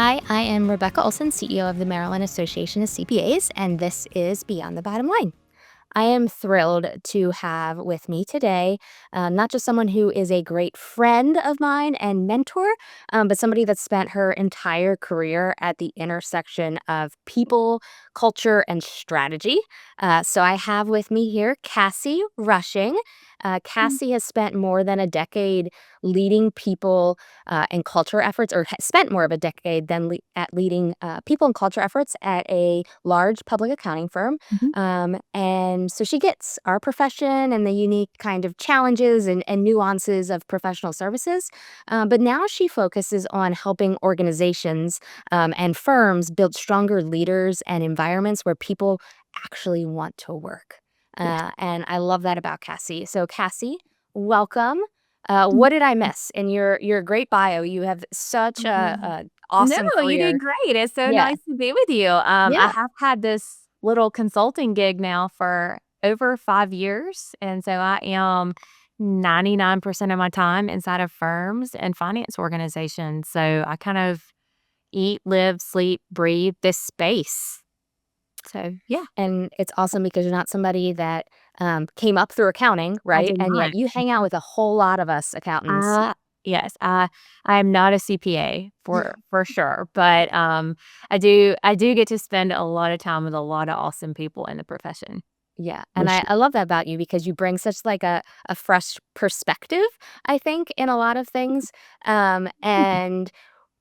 Hi, I am Rebekah Olson, CEO of the Maryland Association of CPAs, and this is Beyond the Bottom Line. I am thrilled to have with me today not just someone who is a great friend of mine and mentor, but somebody that's spent her entire career at the intersection of people, culture, and strategy. So I have with me here Kassi Rushing. Kassi has spent more than a decade leading people and culture efforts, or spent more of a decade than at leading people and culture efforts at a large public accounting firm. Mhm. And so she gets our profession and the unique kind of challenges and nuances of professional services. But now she focuses on helping organizations and firms build stronger leaders and environments where people actually want to work. Yes. And I love that about Kassi. So, Kassi, welcome. Mm. What did I miss in your great bio? You have such Oh. a No, awesome you career. did great. It's so Yeah, nice to be with you. I yeah, have had this little consulting gig now for over 5 years, and so I am 99% of my time inside of firms and finance organizations. So I kind of eat, live, sleep, breathe this space. So, yeah, and it's awesome because you're not somebody that came up through accounting, I right? did And yet not. you hang out with a whole lot of us accountants. Uh, yes, I am not a CPA for sure, but, I do get to spend a lot of time with a lot of awesome people in the profession. Yeah, For and I, sure. I love that about you because you bring such like a fresh perspective, I think, in a lot of things. And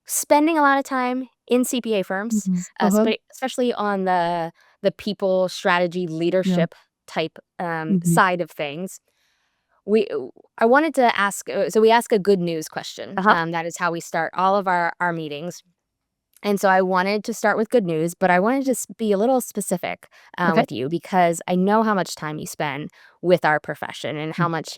spending a lot of time in CPA firms, Mhm. Uh-huh. especially on the people strategy Yeah. leadership type Mhm. side of things. We I wanted to ask, so we ask a good news question. Uh-huh. That is how we start all of our meetings. And so I wanted to start with good news, but I wanted to be a little specific Okay. with you because I know how much time you spend with our profession and how much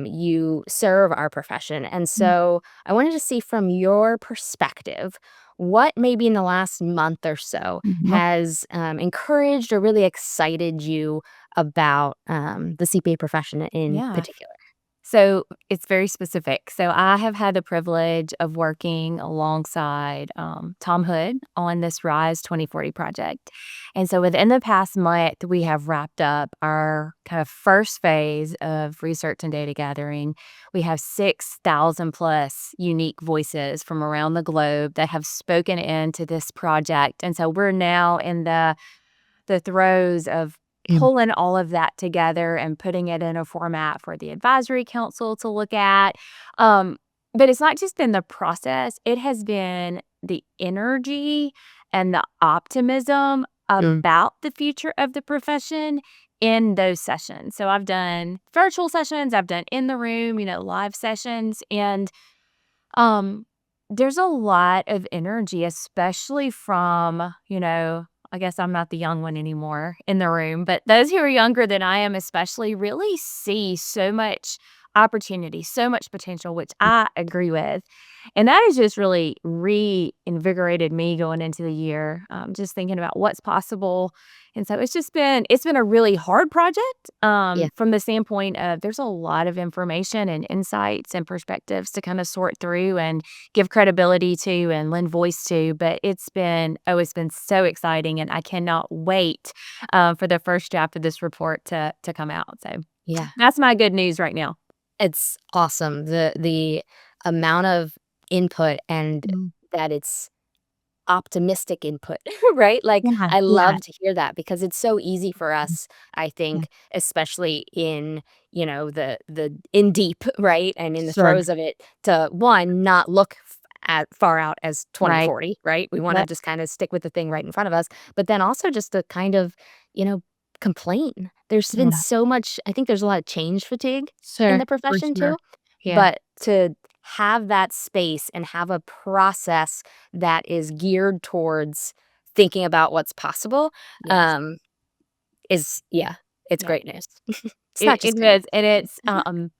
you serve our profession. And Mhm. so I wanted to see from your perspective what maybe in the last month or so Mhm. has encouraged or really excited you about the CPA profession in Yeah. particular. So it's very specific. So I have had the privilege of working alongside Tom Hood on this Rise 2040 project. And so within the past month, we have wrapped up our kind of first phase of research and data gathering. We have 6,000 plus unique voices from around the globe that have spoken into this project. And so we're now in the throes of Yeah. pulling all of that together and putting it in a format for the advisory council to look at. Um, but it's not just been the process, it has been the energy and the optimism Mm. about the future of the profession in those sessions. So I've done virtual sessions, I've done in the room, live sessions, and um, there's a lot of energy, especially from, I guess I'm not the young one anymore in the room, but those who are younger than I am, especially, really see so much opportunity, so much potential, which I agree with. And that has just really reinvigorated me going into the year, just thinking about what's possible. And so it's been a really hard project, Yeah. from the standpoint of there's a lot of information and insights and perspectives to kind of sort through and give credibility to and lend voice to. But it's been so exciting, and I cannot wait for the first draft of this report to come out. So Yeah. that's my good news right now. It's awesome. The amount of input and Mm. that it's optimistic input, right? Like, Yeah, I yeah, love to hear that because it's so easy for mm, us, I yeah, think, especially in, the in deep, right? And in the sure, throes of it to, one, not look at far out as right. 2040, right? We wanna Yep, just kinda stick with the thing right in front of us, but then also just to kind of, you know, complain. There's been yeah, so much I think there's a lot of change fatigue in sure, the for profession sure. too, Yeah, but to have that space and have a process that is geared towards thinking about what's possible, yes, um, is yeah, it's yeah. great news. It's It not just it great is, news.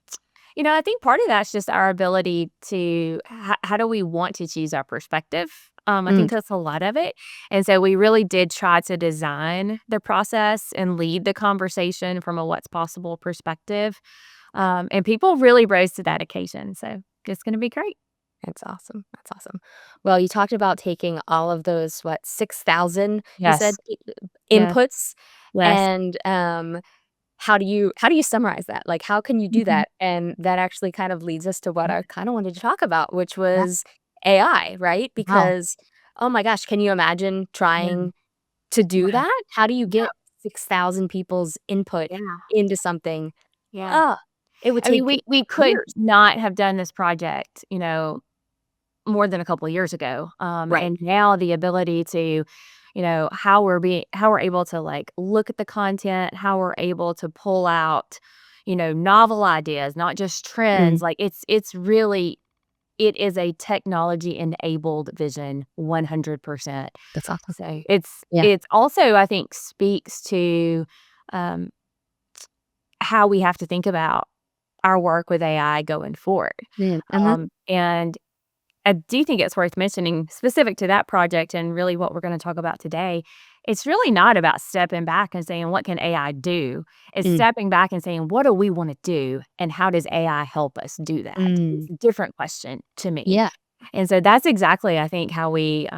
and I think part of that's just our ability to how do we want to choose our perspective? I Mm, think that's a lot of it, and so we really did try to design the process and lead the conversation from a what's possible perspective, and people really rose to that occasion, so it's gonna be great. That's awesome. That's awesome. Well, you talked about taking all of those, what, 6,000, you said, Yes. Yes. inputs, Yes. and, how do you summarize that? Like, how can you do Mhm. that? And that actually kind of leads us to what I kinda wanted to talk about, which Yeah. was AI, right? Wow. Because, oh my gosh, can you imagine Yeah. trying to do Right. that? How do you Yeah. get 6,000 people's input Yeah. into something? Yeah. Ugh, it would I mean, take we could years. not have done this project, more than a couple of years ago. Right. And now the ability to, how we're able to like look at the content, how we're able to pull out, novel ideas, not just Mm, trends. Like it's really it is a technology enabled vision 100%. that's awesome. So Yeah. it's also I think speaks to um how we have to think about our work with AI going forward. Yeah, mhm. And I do think it's worth mentioning specific to that project and really what we're gonna talk about today. It's really not about stepping back and saying, "What can AI do?" It's Mm, stepping back and saying, "What do we wanna do, and how does AI help us do that?" It's mm. a different question to me. Yeah, And so that's exactly, I think, how we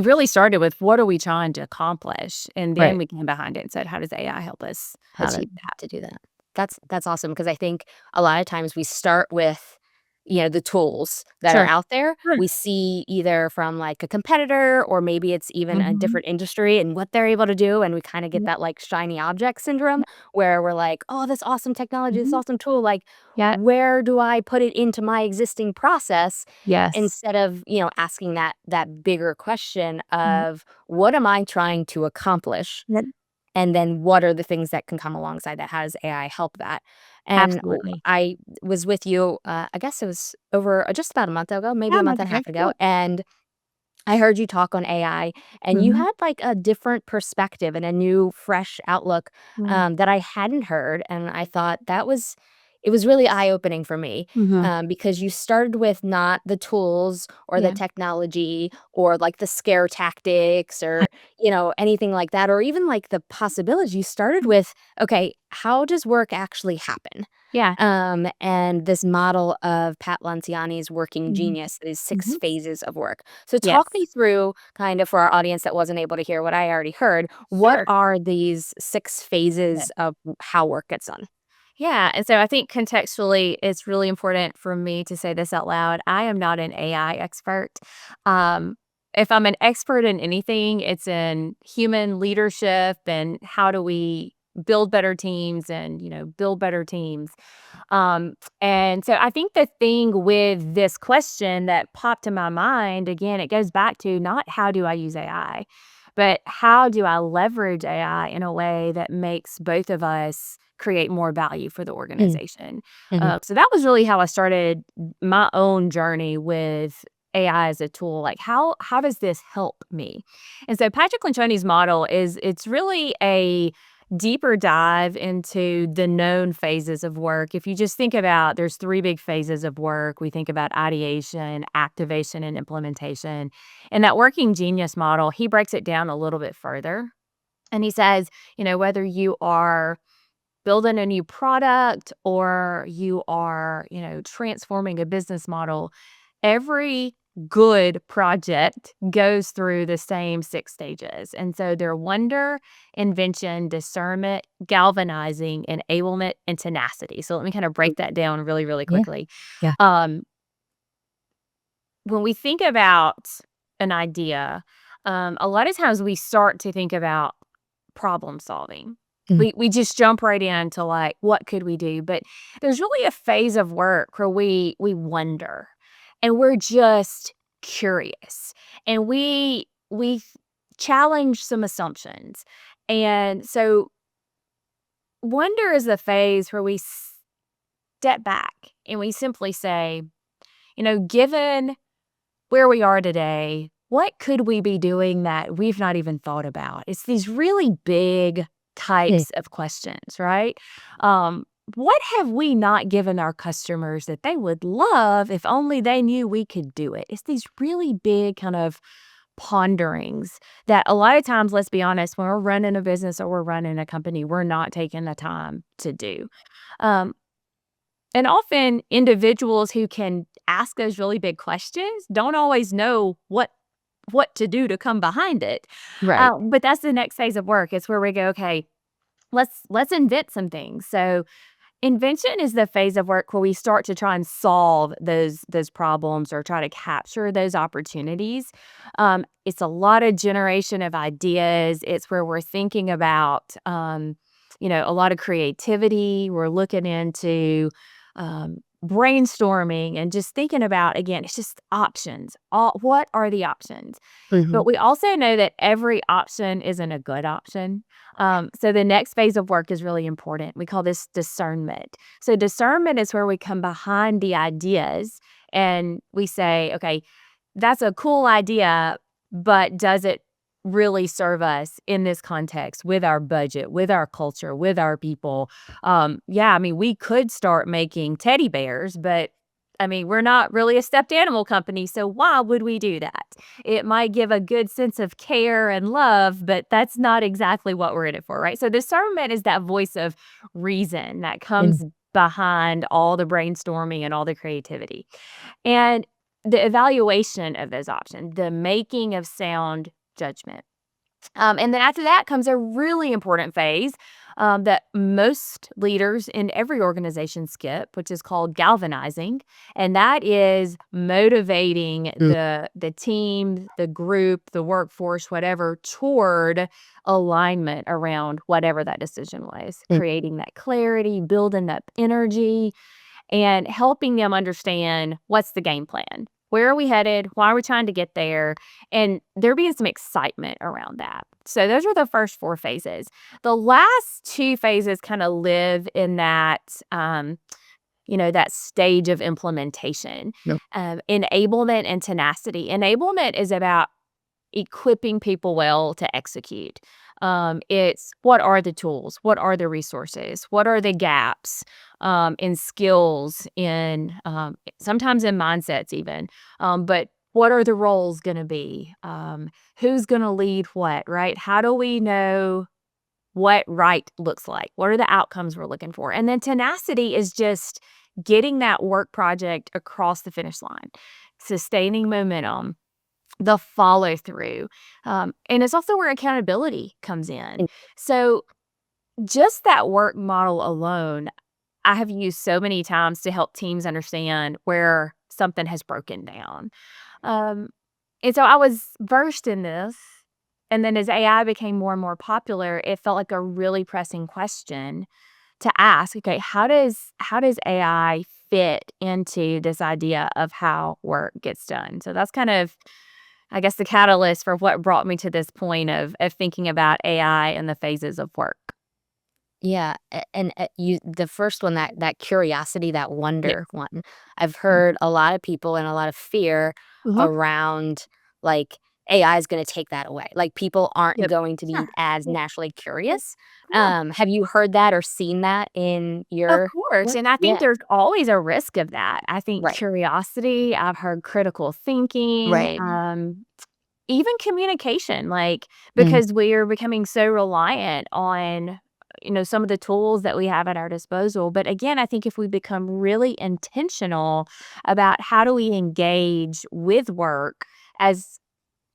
really started with what are we trying to accomplish, and then right. we came behind it and said, "How does AI help us How achieve that?" to do that. That's awesome because I think a lot of times we start with, the tools that are Sure. out there. Sure. We see either from, like, a competitor or maybe it's even a Mhm. different industry and what they're able to do, and we kinda get Yep, that, like, shiny object syndrome yep, where we're like, "Oh, this awesome technology, this mhm. awesome tool, like, Yep. where do I put it into my existing process?" Yes. Instead of, asking that bigger question Right. of, "What am I trying to accomplish?" Yep. And then what are the things that can come alongside that? How does AI help that? And Absolutely. I was with you, I guess it was over just about a month ago, maybe Yeah, a I'm month about and a to go. half ago, Yeah. and I heard you talk on AI, and you Mhm. had, like, a different perspective and a new, fresh outlook, Mm. that I hadn't heard, and I thought it was really eye-opening for me, Mhm. because you started with not the tools or the Yeah. technology or, like, the scare tactics Uh, or, anything like that, or even, like, the possibility. You started with, "Okay, how does work actually happen?" yeah. And this model of Pat Lanciani's working Mhm. genius, these 6 Mhm. phases of work. So talk Yes. me through kind of for our audience that wasn't able to hear what I already heard, what Sure. are these 6 Yeah. phases of how work gets done? Yeah, and so I think contextually, it's really important for me to say this out loud. I am not an AI expert. Um, if I'm an expert in anything, it's in human leadership and how do we build better teams and, build better teams. And so I think the thing with this question that popped in my mind, again, it goes back to not how do I use AI, but how do I leverage AI in a way that makes both of us create more value for the Mm, organization. mhm, So that was really how I started my own journey with AI as a tool. Like how does this help me? And so Patrick Lencioni's model is it's really a deeper dive into the known phases of work. If you just think about there's 3 big phases of work. We think about ideation, activation, and implementation. And that working genius model, he breaks it down a little bit further. And he says, whether you are building a new product or you are, transforming a business model, every good project goes through the same 6 stages. And so they're wonder, invention, discernment, galvanizing, enablement, and tenacity. So let me kind of mm, break that down really, really yeah, quickly. yeah, Um, when we think about an idea, a lot of times we start to think about problem solving. mm, We just jump right into like, what could we do? But there's really a phase of work where we wonder and we're just curious and we challenge some assumptions. And so wonder is the phase where we step back and we simply say, given where we are today, what could we be doing that we've not even thought about? It's these really big mm, types of questions, right? Um, what have we not given our customers that they would love if only they knew we could do it? It's these really big kind of ponderings that a lot of times, let's be honest, when we're running a business or we're running a company, we're not taking the time to do. Um, and often individuals who can ask those really big questions don't always know what to do to come behind it. Right. But that's the next phase of work. It's where we go, okay, let's invent some things. So invention is the phase of work where we start to try and solve those problems or try to capture those opportunities. It's a lot of generation of ideas. It's where we're thinking about, a lot of creativity. We're looking into brainstorming and just thinking about, again, it's just options. What are the options? Mhm. But we also know that every option isn't a good option. So the next phase of work is really important. We call this discernment. So discernment is where we come behind the ideas and we say, okay, that's a cool idea, but does it really serve us in this context with our budget, with our culture, with our people? Yeah, I mean, we could start making teddy bears, but I mean, we're not really a stuffed animal company, so why would we do that? It might give a good sense of care and love, but that's not exactly what we're in it for, right? So discernment is that voice of reason that Mm. comes behind all the brainstorming and all the creativity. And the evaluation of those options, the making of sound judgment. And then after that comes a really important phase that most leaders in every organization skip, which is called galvanizing, and that is motivating Mm. the team, the group, the workforce, whatever, toward alignment around whatever that decision was, Mm. creating that clarity, building up energy, and helping them understand what's the game plan. Where are we headed? Why are we trying to get there? And there being some excitement around that. So those are the first 4 phases. The last 2 phases kind of live in that stage of implementation, No. enablement and tenacity. Enablement is about equipping people well to execute. It's what are the tools? What are the resources? What are the gaps in skills, in sometimes in mindsets, even? But what are the roles going to be? Who's going to lead what, right? How do we know what right looks like? What are the outcomes we're looking for? And then tenacity is just getting that work project across the finish line, sustaining momentum, the follow through. And it's also where accountability comes in. Mm. So, just that work model alone, I have used so many times to help teams understand where something has broken down. Um, and so I was versed in this. And then as AI became more and more popular, it felt like a really pressing question to ask. Okay, how does AI fit into this idea of how work gets done? So that's kind of, I guess, the catalyst for what brought me to this point of thinking about AI and the phases of work. Yeah, and, you the first one, that curiosity, that Yes. wonder one, I've Mm. heard a lot of people and a lot of fear Uh-huh. around, like, AI is gonna take that away. Like, people aren't Yep. going to be Sure. as Yeah. naturally Yeah. curious. Yeah. Have you heard that or seen that in Of your course, work? and I think Yeah, there's always a risk of that. I think right, curiosity, I've heard critical thinking, right. even communication, like, Mhm. because we are becoming so reliant on, some of the tools that we have at our disposal. But again, I think if we become really intentional about how do we engage with work as,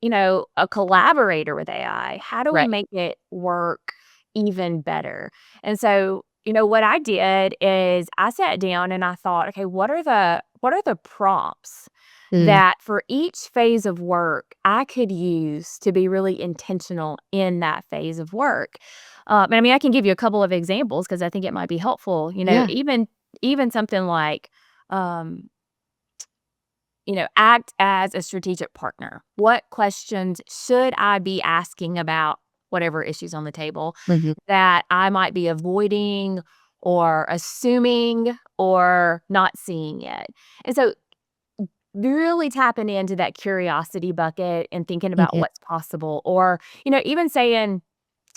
a collaborator with AI, how do we Right. make it work even better? And so, what I did is I sat down and I thought, okay, what are the prompts Mm. that for each phase of work I could use to be really intentional in that phase of work? And I mean, I can give you a couple of examples because I think it might be helpful. Yeah. Even something like, um, act as a strategic partner. What questions should I be asking about whatever issues on the table Mhm. that I might be avoiding or assuming or not seeing yet? And so really tapping into that curiosity bucket and thinking about Mhm. what's possible, or, even saying,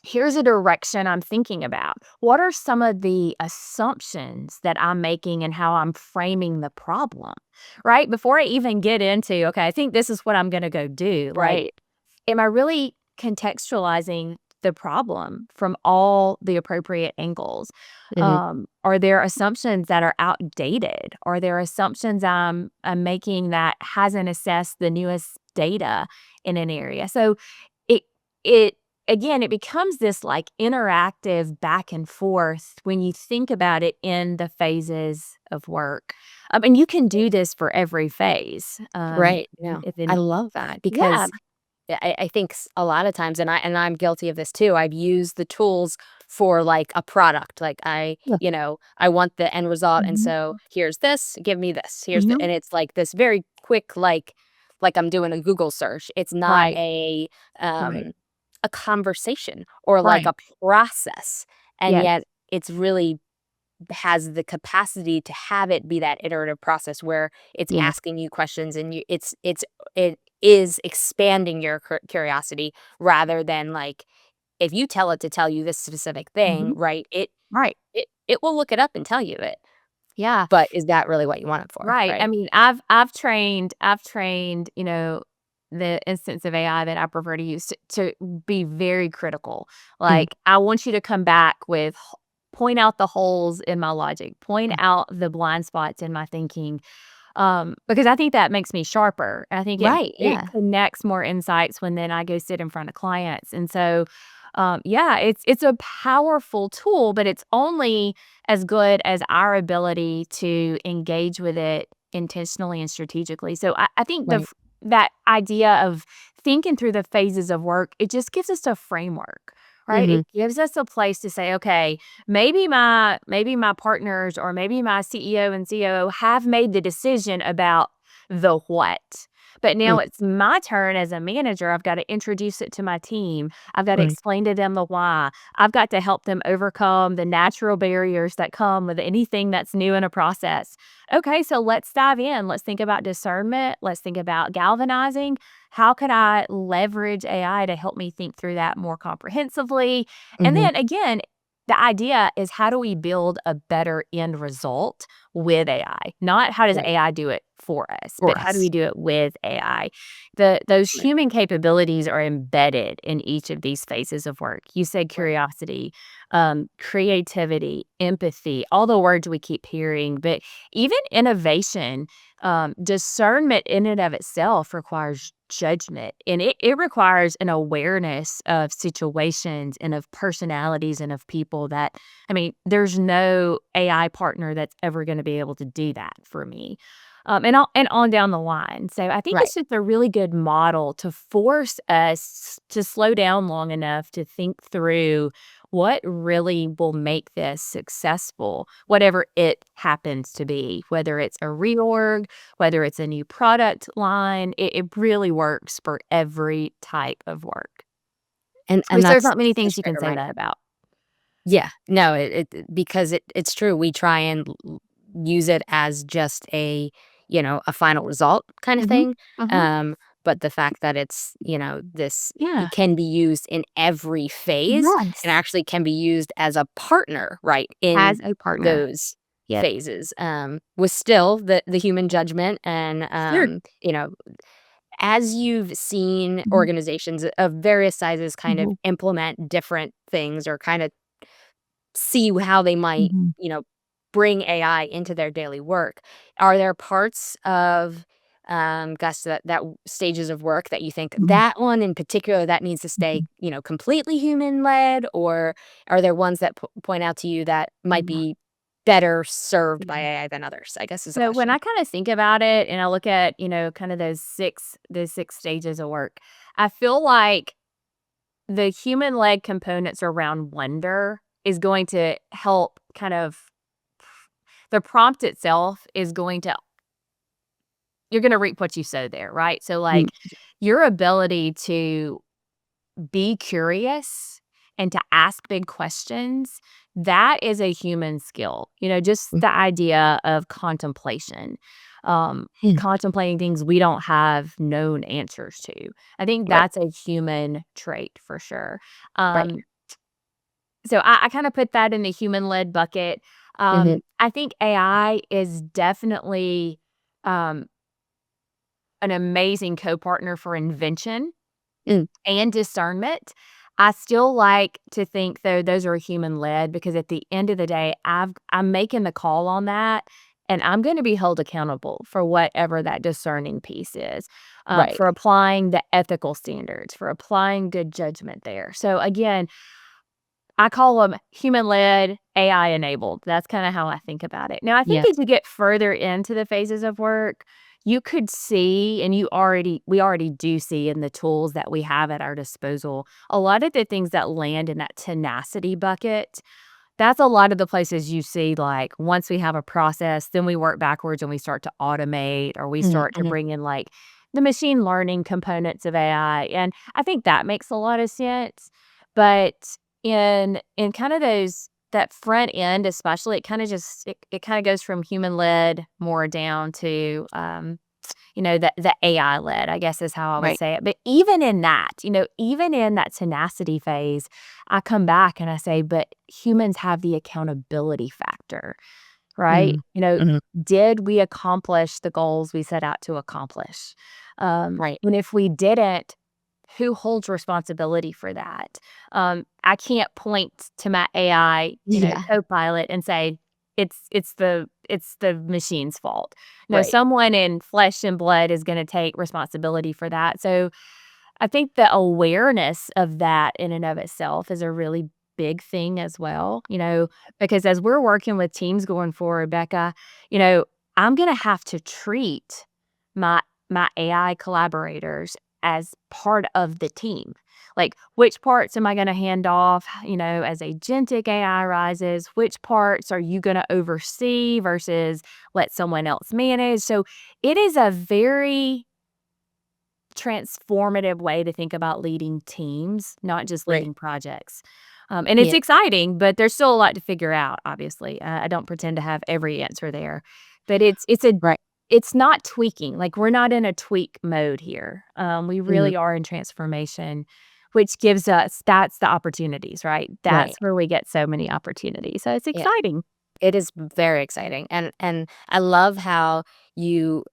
here's a direction I'm thinking about. What are some of the assumptions that I'm making and how I'm framing the problem, right? Before I even get into, okay, I think this is what I'm going to go do. Like, Right. am I really contextualizing the problem from all the appropriate angles? Mhm. Are there assumptions that are outdated? Are there assumptions I'm making that hasn't assessed the newest data in an area? So it it again, it becomes this like interactive back and forth when you think about it in the phases of work. And you can do this for every phase. Right, And no. if I in love that Yeah, because I think a lot of times, and I'm guilty of this too. I've used the tools for like a product. Like yeah. I want the end result, and Mhm, so here's this. Give me this. mhm. And it's like this very quick, like I'm doing a Google search. It's not Right, right, a conversation or like right. a process, and Yes, yet it's really has the capacity to have it be that iterative process where it's yes. asking you questions and it is expanding your curiosity rather than like if you tell it to tell you this specific thing, Mhm. right? Right. It will look it up and tell you it. Yeah. But is that really what you want it for, Right. I right? mean, I've trained, the instance of AI that I prefer to use to be very critical. Mhm. Like, I want you to come back with point out the holes in my logic, point Mm. out the blind spots in my thinking, because I think that makes me sharper. I think Right, it yeah. connects more insights when then I go sit in front of clients. And so, yeah, it's a powerful tool, but it's only as good as our ability to engage with it intentionally and strategically. So I think Right. that idea of thinking through the phases of work, it just gives us a framework, right? It Mhm. gives us a place to say, okay, maybe my partners or maybe my CEO and COO have made the decision about the what. But now Mm. it's my turn as a manager. I've got to introduce it to my team. I've got to Right. explain to them the why. I've got to help them overcome the natural barriers that come with anything that's new in a process. Okay, so let's dive in. Let's think about discernment. Let's think about galvanizing. How could I leverage AI to help me think through that more comprehensively? And Mhm. then again, the idea is how do we build a better end result with AI? Not how does Right. AI do it for us, For but how do we us. do it with AI? Those Right. human capabilities are embedded in each of these phases of work. You said Right. curiosity, creativity, empathy, all the words we keep hearing, but even innovation, discernment in and of itself requires judgment, and it requires an awareness of situations and of personalities and of people that, I mean, there's no AI partner that's ever going to be able to do that for me. And on down the line. So I think Right. it's just a really good model to force us to slow down long enough to think through what really will make this successful, whatever it happens to be, whether it's a reorg, whether it's a new product line, it really works for every type of work. And Which there's that's not many such things a you great can say reminder. that about. Yeah. No, because it's true. We try and use it as just a final result kind of Mhm, thing. mhm. Um, but the fact that this Yeah. it can be used in every phase and Yes. actually can be used as a partner, right, in As a partner. those Yep. phases. With still the human judgment and Sure. as you've seen Mhm, organizations of various sizes kind of mhm, implement different things or kind of see how they might, mhm, bring AI into their daily work. Are there parts of, Gus, stages of work that you think mhm, that one in particular that needs to stay, mhm. completely human led, or are there ones that point out to you that might Yeah, be better served by yeah. AI than others? I guess is the So when question. I kinda think about it and I look at, kind of those six stages of work, I feel like the human-led components around wonder is going to help kind of the prompt itself is going to you're gonna reap what you sow there, right? So, Mm, like, your ability to be curious and to ask big questions, that is a human skill. Just mm, the idea of contemplation, mm, contemplating things we don't have known answers to. I think right, that's a human trait for sure. right. So I kind of put that in the human led bucket. Mhm, I think AI is definitely um, an amazing co partner for invention mm, and discernment. I still like to think, though, those are human-led because at the end of the day, I'm making the call on that, and I'm gonna be held accountable for whatever that discerning piece is, Right. for applying the ethical standards, for applying good judgment there. So, again, I call them human-led, AI-enabled. That's kinda how I think about it. Now, I think Yes. as you get further into the phases of work, you could see, and we already do see in the tools that we have at our disposal, a lot of the things that land in that tenacity bucket. That's a lot of the places you see, like, once we have a process, then we work backwards and we start to automate, or we Mhm, start to mhm. bring in, like, the machine learning components of AI, and I think that makes a lot of sense. But in kind of those that front end especially, it kinda just it kinda goes from human-led more down to, the AI-led, I guess is how I would Right. say it. But even in that, even in that tenacity phase, I come back and I say, "But humans have the accountability factor." Right? Mhm. Mhm. Did we accomplish the goals we set out to accomplish? Right. And if we didn't, who holds responsibility for that? I can't point to my AI, Yeah. co-pilot and say, it's the machine's fault. No, Right. someone in flesh and blood is gonna take responsibility for that. So I think the awareness of that in and of itself is a really big thing as well, because as we're working with teams going forward, Becca, you know, I'm gonna have to treat my my AI collaborators as part of the team. Like, which parts am I gonna hand off, as agentic AI rises? Which parts are you gonna oversee versus let someone else manage? So it is a very transformative way to think about leading teams, not just Right. leading projects. And it's Yeah. exciting, but there's still a lot to figure out, obviously. I don't pretend to have every answer there. But Right. it's not tweaking. Like, we're not in a tweak mode here. We Mhm. really are in transformation, which gives us that's the opportunities, right? Right. That's where we get so many opportunities. So it's Yeah. exciting. It is very exciting, and I love how you,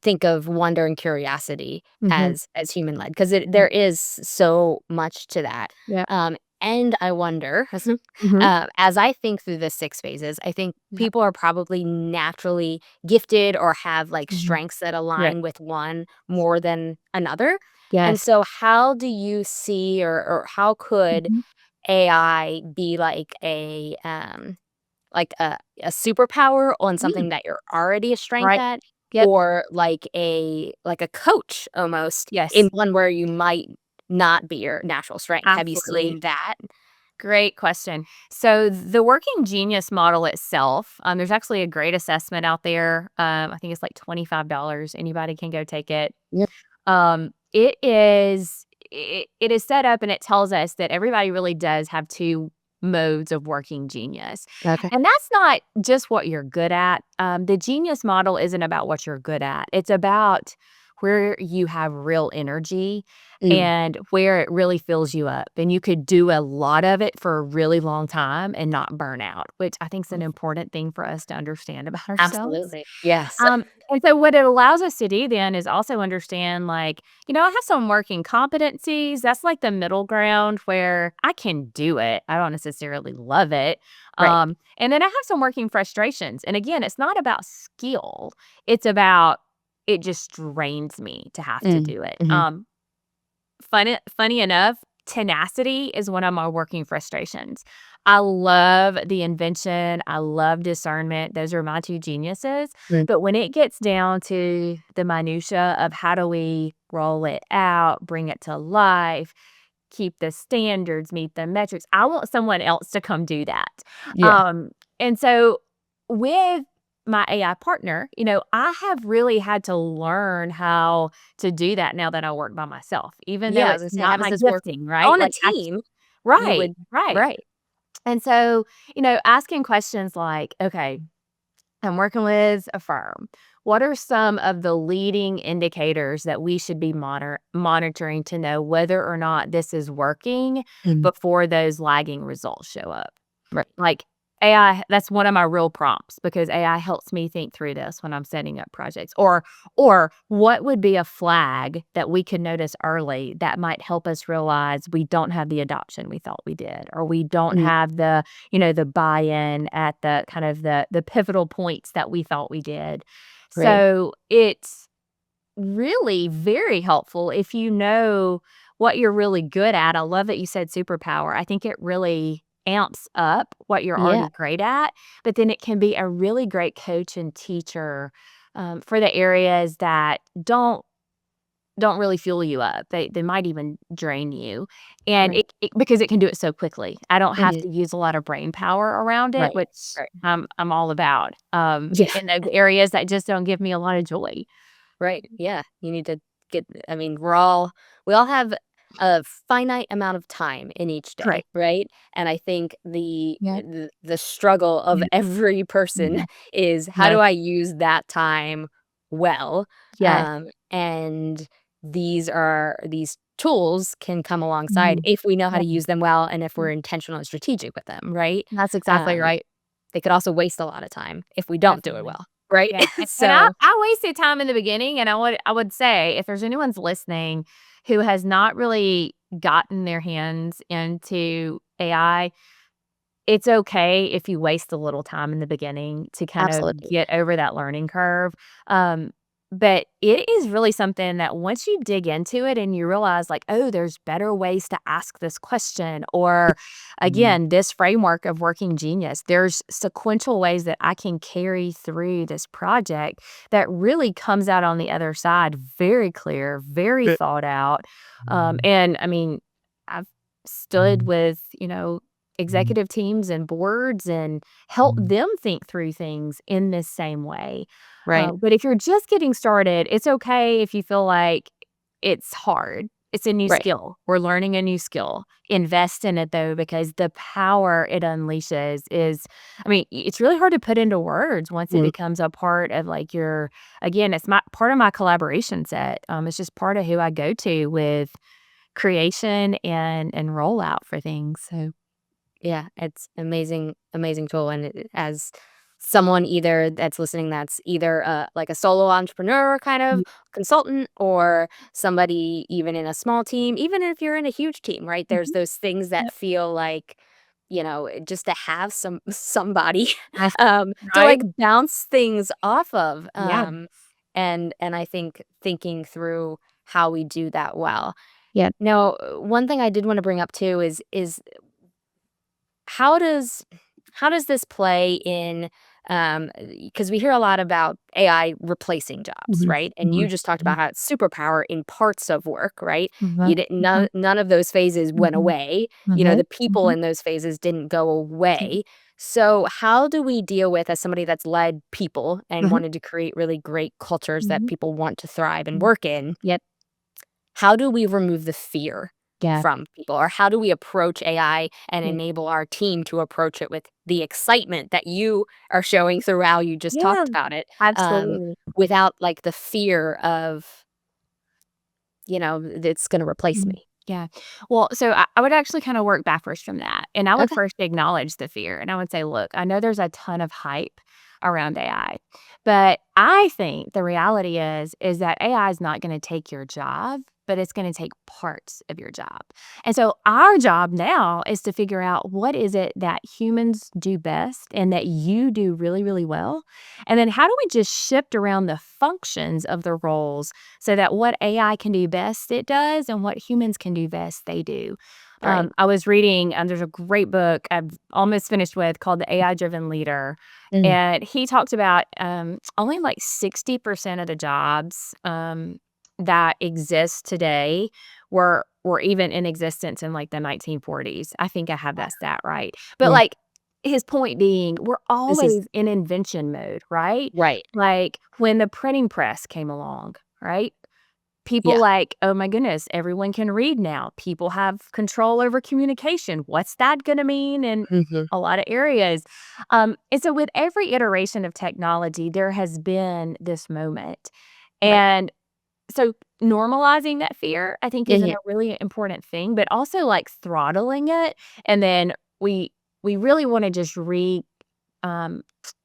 think of wonder and curiosity Mhm. as human led, because Yeah. there is so much to that. Yeah. And I wonder, Mhm. as I think through the 6 phases, I think Yeah. people are probably naturally gifted or have like Mhm. strengths that Yeah. align with one more than another. And Yes. so, how do you see, or how could Mhm. AI be like a superpower on Mm. something that you're already a strength Right. at, Yep. or like a coach almost in Yes. one where you might not be your natural strength. Have you Absolutely. seen that? Great question. So the working genius model itself, there's actually a great assessment out there. I think it's like $25. Anybody can go take it. Yep. It is set up and it tells us that everybody really does have two modes of working genius. Okay. And that's not just what you're good at. The genius model isn't about what you're good at. It's about where you have real energy Mm. and where it really fills you up. And you could do a lot of it for a really long time and not burn out, which I think is an important thing for us to understand about ourselves. Absolutely. Yes. And so what it allows us to do then is also understand, like, I have some working competencies. That's like the middle ground where I can do it. I don't necessarily love it. Right. And then I have some working frustrations. And again, it's not about skill. It's about it just drains me to have to Mm. do it. Mhm. Funny enough, tenacity is one of my working frustrations. I love the invention, I love discernment, those are my 2 geniuses, Mm. but when it gets down to the minutia of how do we roll it out, bring it to life, keep the standards, meet the metrics, I want someone else to come do that. Yeah. And so with my AI partner, I have really had to learn how to do that now that I work by myself, even though Yeah, I was it's gonna say, how not does my this work gifting, right? on a Like, team? You right, would right. right. And so, asking questions like, okay, I'm working with a firm. What are some of the leading indicators that we should be monitoring to know whether or not this is working Mm. before those lagging results show up? Right. Like, AI, that's one of my real prompts because AI helps me think through this when I'm setting up projects. Or what would be a flag that we could notice early that might help us realize we don't have the adoption we thought we did, or we don't Mm, have the buy-in at the kind of the pivotal points that we thought we did. right. So it's really very helpful if you know what you're really good at. I love that you said superpower. I think it really amps up what you're Yeah, already great at, but then it can be a really great coach and teacher for the areas that don't really fuel you up. They might even drain you, and right. because it can do it so quickly. I don't have Mhm. to use a lot of brain power around it, Right, which right. I'm all about Yeah. in those areas that just don't give me a lot of joy. Right, yeah, you need to get I mean, we all have a finite amount of time in each day, Correct. right? And I think Yeah. the struggle of Yeah. every person Yeah. is how Yes. do I use that time well? Yes. And these tools can come alongside Mhm. if we know how to Yeah. use them well and if we're Mm. intentional and strategic with them, right? That's exactly Um, right. they could also waste a lot of time if we don't do it Definitely. well, right? Yeah, and I So I wasted time in the beginning, and I would say if there's anyone's listening who has not really gotten their hands into AI, it's okay if you waste a little time in the beginning to kind of absolutely. get over that learning curve, um, but it is really something that once you dig into it and you realize, like, "Oh, there's better ways to ask this question," or, again, this framework of working genius, there's sequential ways that I can carry through this project that really comes out on the other side very clear, very thought out, and, I mean, I've stood with, executive teams and boards and help them think through things in this same way. Right, But if you're just getting started, it's okay if you feel like it's hard. It's a new right. skill. We're learning a new skill. Invest in it though, because the power it unleashes is, I mean, it's really hard to put into words once it Mm, becomes a part of like again, it's my part of my collaboration set. It's just part of who I go to with creation and rollout for things. So, yeah, it's amazing, amazing tool, and as someone either that's listening that's either, like a solo entrepreneur kind of yeah. consultant or somebody even in a small team, even if you're in a huge team, right? There's Mhm. those things that Yep. feel like, just to have somebody, That's to, right. like, bounce things off of, Yeah. and I think thinking through how we do that well. Yeah. Now, one thing I did wanna bring up too is how does this play in, because we hear a lot about AI replacing jobs, Mhm. right? And you Mhm. just talked Mhm. about how it's superpower in parts of work, right? You Mhm. didn't Mhm. none of those phases went Mhm. away. The Mhm. people Mhm. in those phases didn't go Mhm. away. So how do we deal with as somebody that's led people and Mhm. wanted to create really great cultures that Mhm. people want to thrive and Mhm. work in? Yep. How do we remove the fear Yeah. from people? Or how do we approach AI and Yeah. enable our team to approach it with the excitement that you are showing through how you just Yeah. talked about it, Absolutely. without like the fear of, it's going to replace Mhm. me? Yeah. Well, so I would actually kinda work backwards from that, and I would Okay. first acknowledge the fear, and I would say, "Look, I know there's a ton of hype around AI, but I think the reality is that AI is not gonna take your job, but it's gonna take parts of your job." And so our job now is to figure out what is it that humans do best and that you do really, really well, and then how do we just shift around the functions of the roles so that what AI can do best, it does, and what humans can do best, they do. Right. I was reading, there's a great book I've almost finished with called The AI Driven Leader. Mm, And he talked about only like 60% of the jobs that exist today were even in existence in like the 1940s. I think I have that stat right. But yeah. like his point being, we're This is always in invention mode, right? right. Like, when the printing press came along, right? People Yeah. like, "Oh my goodness, everyone can read now. People have control over communication. What's that gonna mean in Hmm. a lot of areas?" And so with every iteration of technology, there has been this moment. Right. And so normalizing that fear, I think, Yeah. is a Yeah. really important thing, but also, like, throttling it, and then we we really wanna just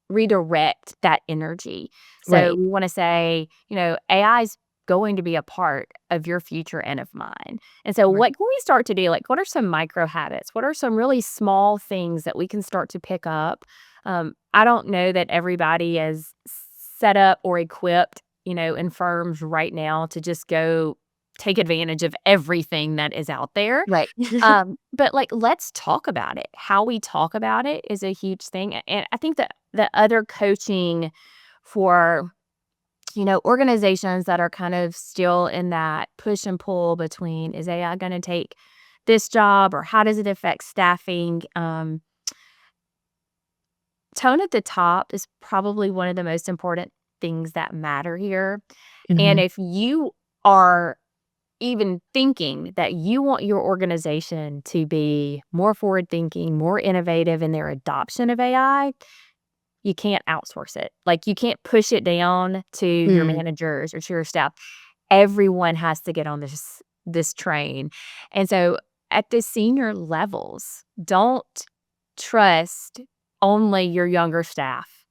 redirect that energy. So Right. we want to say, AI is going to be a part of your future and of mine. And so Right. what can we start to do? Like, what are some micro habits? What are some really small things that we can start to pick up? I don't know that everybody is set up or equipped, in firms right now to just go take advantage of everything that is out there. Right. But like, let's talk about it. How we talk about it is a huge thing. And I think that the other coaching for, organizations that are kind of still in that push and pull between, is AI going to take this job, or how does it affect staffing? Tone at the top is probably one of the most important things that matter here. And Mhm. if you are even thinking that you want your organization to be more forward thinking, more innovative in their adoption of AI, you can't outsource it. Like, you can't push it down to your Mm. managers or to your staff. Everyone has to get on this train. And so at the senior levels, don't trust only your younger staff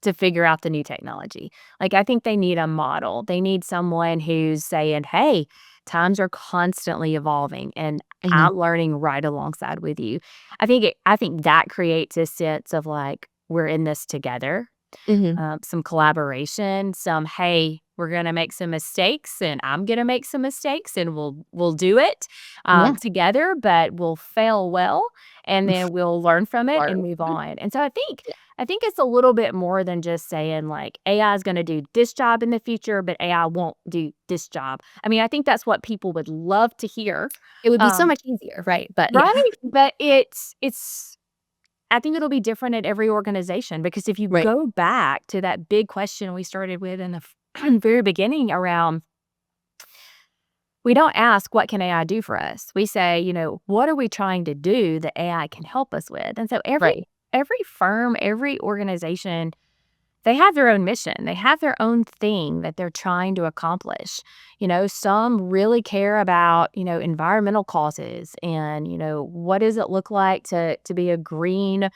to figure out the new technology. Like, I think they need a model. They need someone who's saying, "Hey, times are constantly evolving, and Mhm. I'm learning right alongside with you." I think that creates a sense of, like, we're in this together, Mhm. some collaboration, hey, we're gonna make some mistakes, and I'm gonna make some mistakes, and we'll do it Yeah. together, but we'll fail well, and then we'll learn from it Learn. and move on. And so I think Yeah. I think it's a little bit more than just saying, like, AI is gonna do this job in the future, but AI won't do this job. I mean, I think that's what people would love to hear. It would be so Um, much easier, right? But yeah. right? But it's I think it'll be different at every organization, because if you Right. go back to that big question we started with in the very beginning around, we don't ask, what can AI do for us? We say, what are we trying to do that AI can help us with? And so Right. every firm, every organization, they have their own mission. They have their own thing that they're trying to accomplish. Some really care about, environmental causes, and, what does it look like to be a green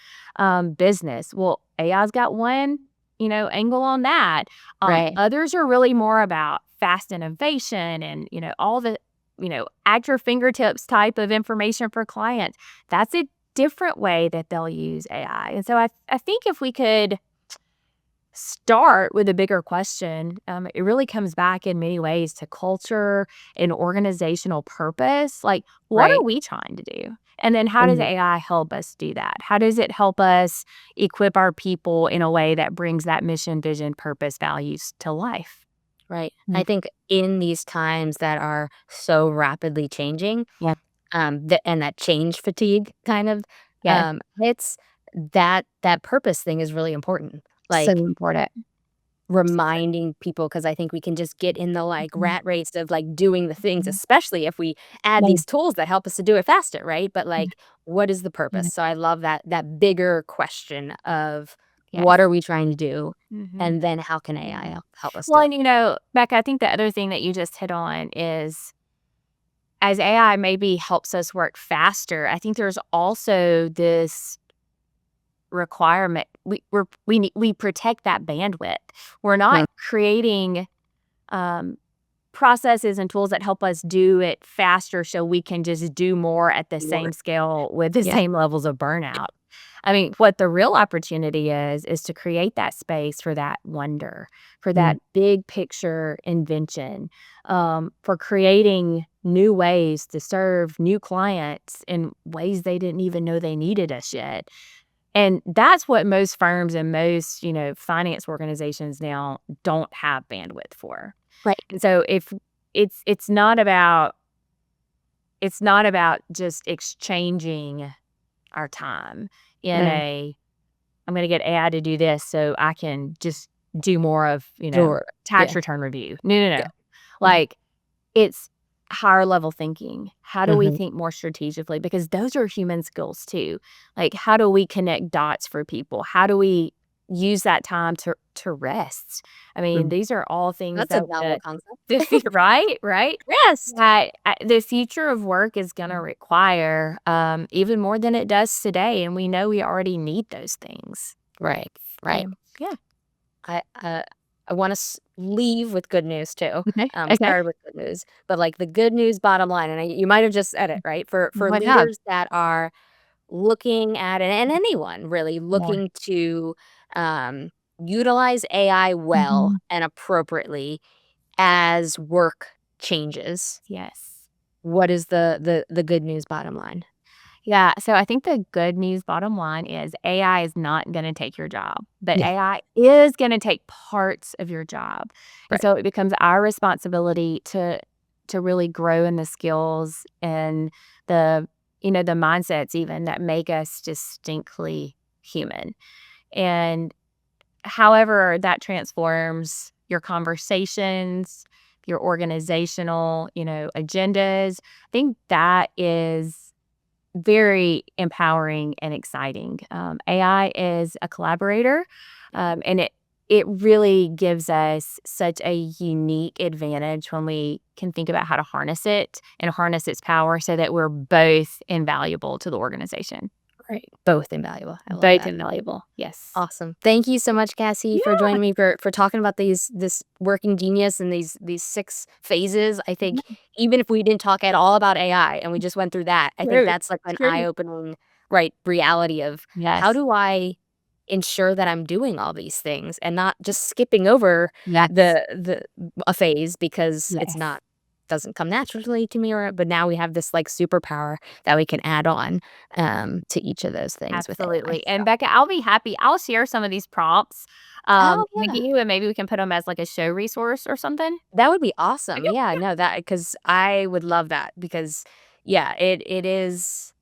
business? Well, AI's got one, angle on that. Right. Others are really more about fast innovation and, all the, at your fingertips type of information for clients. That's a different way that they'll use AI. And so I think if we could start with a bigger question, it really comes back in many ways to culture and organizational purpose. Like, what are Right. we trying to do? And then how does Mhm. AI help us do that? How does it help us equip our people in a way that brings that mission, vision, purpose, values to life? Right. I Mm. think in these times that are so rapidly changing, Yeah. and that change fatigue kind of, Yes. hits, that purpose thing is really important. So Like, important. reminding people, because I think we can just get in the, like, Mhm. rat race of, like, doing the things, Mhm. especially if we add Yeah. these tools that help us to do it faster, right? But, Yeah. like, what is the purpose? Yeah. So I love that bigger question of what Yes. are we trying to do? Mhm. And then how can AI help us do Well, it? and Becca, I think the other thing that you just hit on is, as AI maybe helps us work faster, I think there's also this requirement. We protect that bandwidth. We're not Mm, creating um, processes and tools that help us do it faster so we can just do more at the same more. scale with the Yeah. same levels of burnout. I mean, what the real opportunity is to create that space for that wonder, for Mm, that big picture invention, for creating new ways to serve new clients in ways they didn't even know they needed us yet. And that's what most firms and most, finance organizations now don't have bandwidth for. right. And so if it's not about just exchanging our time in Mm, a, I'm gonna get AI to do this so I can just do more of, sure. tax Yeah. return review. No, no, Yeah. no. Mhm. Like, it's higher level thinking. How do we Mhm. think more strategically? Because those are human skills too. Like, how do we connect dots for people? How do we use that time to rest? I mean, Mm. these are all things That's a that novel concept. right, right. Yes. The future of work is gonna require even more than it does today, and we know we already need those things. Right. Right. Yeah. I want to leave with good news too. Okay. We Okay. started with good news, but like the good news bottom line, and you might have just said it right for What have leaders that are looking at it, and anyone really more? looking to um, utilize AI well Mhm. and appropriately as work changes. Yes. What is the good news bottom line? Yeah, so I think the good news bottom line is AI is not gonna take your job, but Yeah. AI is gonna take parts of your job. And Right. so it becomes our responsibility to really grow in the skills and the the mindsets even that make us distinctly human. And however that transforms your conversations, your organizational, agendas, I think that is very empowering and exciting. AI is a collaborator, and it really gives us such a unique advantage when we can think about how to harness it and harness its power so that we're both invaluable to the organization. Right. Both invaluable. I love Both that. invaluable. Yes. Awesome. Thank you so much, Cassie, for Yeah. joining me for talking about this working genius and these 6 phases. I think Yeah. even if we didn't talk at all about AI and we just went through that, I think True. that's like an True. eye-opening, right, reality of how Yes. do I ensure that I'm doing all these things and not just skipping over Yes. the a phase because it's Yes. not doesn't come naturally to me, or but now we have this like superpower that we can add on to each of those things with AI. Absolutely. So, And Becca, I'll be happy. I'll share some of these prompts oh with yeah. you, and maybe we can put them as like a show resource or something. That would be awesome. Okay. Yeah, no, that because I would love that because, yeah, it is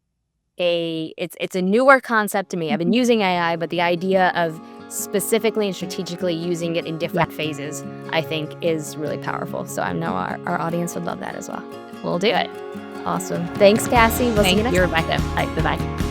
it's a newer concept to me. I've been Mhm. using AI, but the idea of specifically and strategically using it in Yeah. different phases, I think is really powerful. So I know our audience would love that as well. We'll do it. Awesome. Thanks, Cassie. We'll see you Thank next you, time. Rebecca. All right. Bye bye.